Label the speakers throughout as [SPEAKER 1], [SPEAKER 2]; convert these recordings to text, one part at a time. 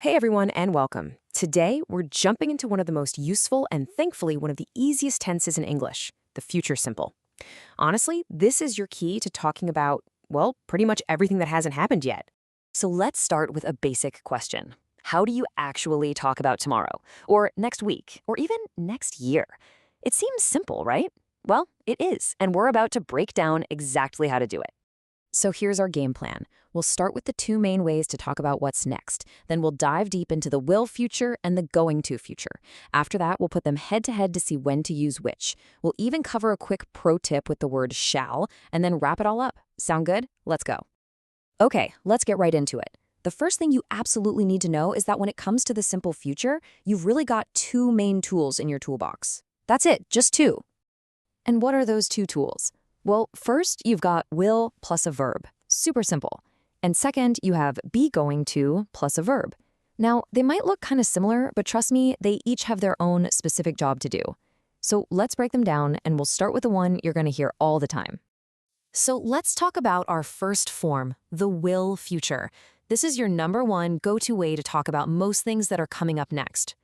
[SPEAKER 1] Hey everyone, and welcome. Today, we're jumping into one of the most useful and thankfully one of the easiest tenses in English, the future simple. Honestly, this is your key to talking about, well, pretty much everything that hasn't happened yet. So let's start with a basic question. How do you actually talk about tomorrow, or next week, or even next year? It seems simple, right? Well, it is, and we're about to break down exactly how to do it. So here's our game plan. We'll start with the two main ways to talk about what's next. Then we'll dive deep into the will future and the going to future. After that, we'll put them head to head to see when to use which. We'll even cover a quick pro tip with the word shall, and then wrap it all up. Sound good? Let's go. Okay, let's get right into it. The first thing you absolutely need to know is that when it comes to the simple future, you've really got two main tools in your toolbox. That's it, just two. And what are those two tools? Well, first, you've got will plus a verb. Super simple. And second, you have be going to plus a verb. Now, they might look kind of similar, but trust me, they each have their own specific job to do. So let's break them down, and we'll start with the one you're going to hear all the time. So let's talk about our first form, the will future. This is your number one go-to way to talk about most things that are coming up next.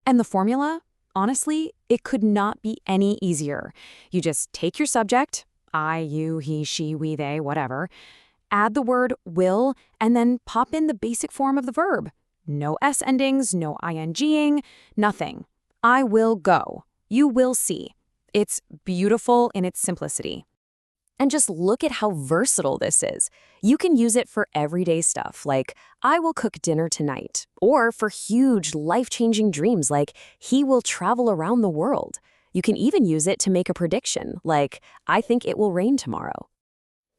[SPEAKER 1] And the formula? Honestly, it could not be any easier. You just take your subject, I, you, he, she, we, they, whatever, add the word will, and then pop in the basic form of the verb. No S endings, no inging, nothing. I will go. You will see. It's beautiful in its simplicity. And just look at how versatile this is. You can use it for everyday stuff like, I will cook dinner tonight, or for huge, life-changing dreams like, he will travel around the world. You can even use it to make a prediction like, I think it will rain tomorrow.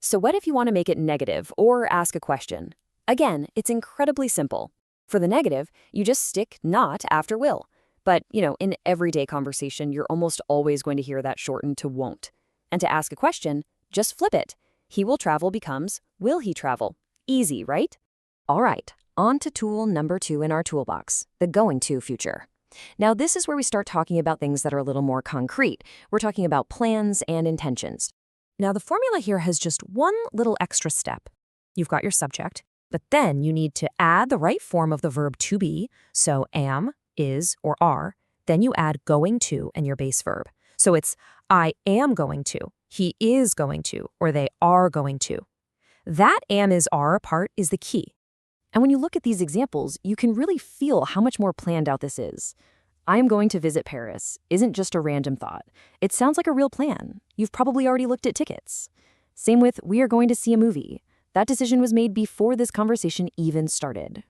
[SPEAKER 1] So what if you want to make it negative or ask a question? Again, it's incredibly simple. For the negative, you just stick not after will. But, in everyday conversation, you're almost always going to hear that shortened to won't. And to ask a question, just flip it. He will travel becomes, will he travel? Easy, right? All right, on to tool number 2 in our toolbox, the going to future. Now, this is where we start talking about things that are a little more concrete. We're talking about plans and intentions. Now, the formula here has just one little extra step. You've got your subject, but then you need to add the right form of the verb to be, so am, is, or are. Then you add going to and your base verb. So it's, I am going to, he is going to, or they are going to. That am, is, are part is the key. And when you look at these examples, you can really feel how much more planned out this is. I am going to visit Paris isn't just a random thought. It sounds like a real plan. You've probably already looked at tickets. Same with we are going to see a movie. That decision was made before this conversation even started.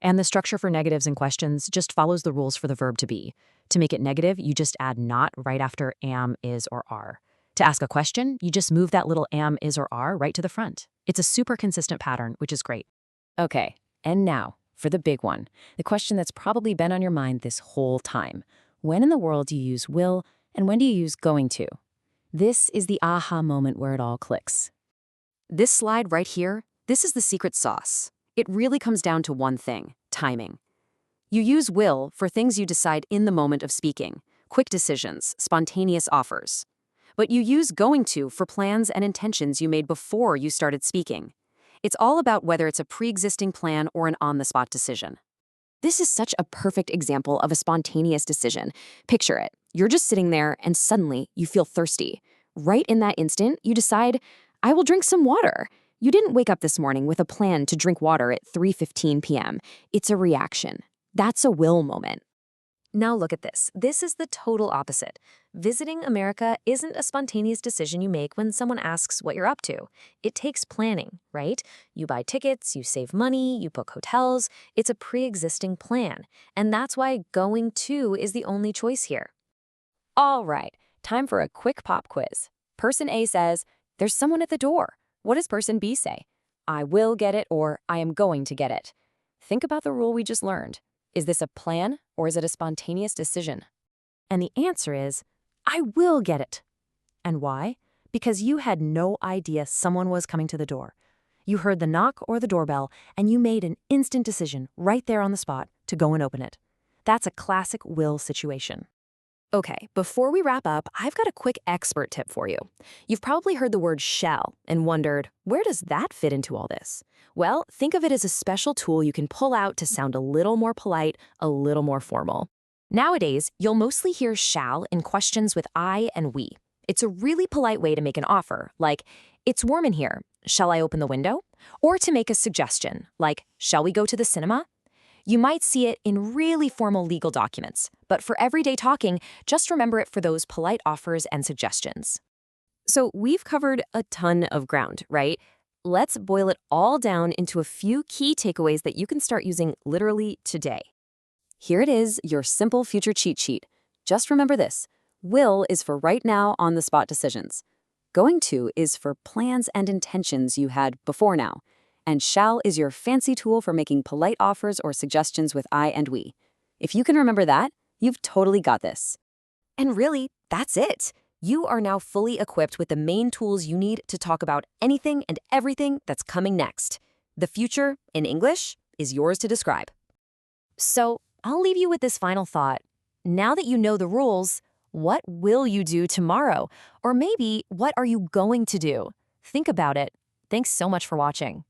[SPEAKER 1] And the structure for negatives and questions just follows the rules for the verb to be. To make it negative, you just add not right after am, is, or are. To ask a question, you just move that little am, is, or are right to the front. It's a super consistent pattern, which is great. Okay, and now for the big one, the question that's probably been on your mind this whole time. When in the world do you use will, and when do you use going to? This is the aha moment where it all clicks. This slide right here, this is the secret sauce. It really comes down to one thing, timing. You use will for things you decide in the moment of speaking, quick decisions, spontaneous offers. But you use going to for plans and intentions you made before you started speaking. It's all about whether it's a pre-existing plan or an on-the-spot decision. This is such a perfect example of a spontaneous decision. Picture it. You're just sitting there and suddenly you feel thirsty. Right in that instant, you decide, I will drink some water. You didn't wake up this morning with a plan to drink water at 3:15 p.m. It's a reaction. That's a will moment. Now look at this. This is the total opposite. Visiting America isn't a spontaneous decision you make when someone asks what you're up to. It takes planning, right? You buy tickets, you save money, you book hotels. It's a pre-existing plan. And that's why going to is the only choice here. All right, time for a quick pop quiz. Person A says, there's someone at the door. What does person B say? I will get it or I am going to get it. Think about the rule we just learned. Is this a plan or is it a spontaneous decision? And the answer is, I will get it. And why? Because you had no idea someone was coming to the door. You heard the knock or the doorbell, and you made an instant decision right there on the spot to go and open it. That's a classic will situation. Okay, before we wrap up, I've got a quick expert tip for you. You've probably heard the word shall and wondered, where does that fit into all this? Well, think of it as a special tool you can pull out to sound a little more polite, a little more formal. Nowadays, you'll mostly hear shall in questions with I and we. It's a really polite way to make an offer, like, it's warm in here, shall I open the window? Or to make a suggestion, like, shall we go to the cinema? You might see it in really formal legal documents, but for everyday talking, just remember it for those polite offers and suggestions. So we've covered a ton of ground, right? Let's boil it all down into a few key takeaways that you can start using literally today. Here it is, your simple future cheat sheet. Just remember this. Will is for right now on-the-spot decisions. Going to is for plans and intentions you had before now. And shall is your fancy tool for making polite offers or suggestions with I and we. If you can remember that, you've totally got this. And really, that's it. You are now fully equipped with the main tools you need to talk about anything and everything that's coming next. The future, in English, is yours to describe. So, I'll leave you with this final thought. Now that you know the rules, what will you do tomorrow? Or maybe, what are you going to do? Think about it. Thanks so much for watching.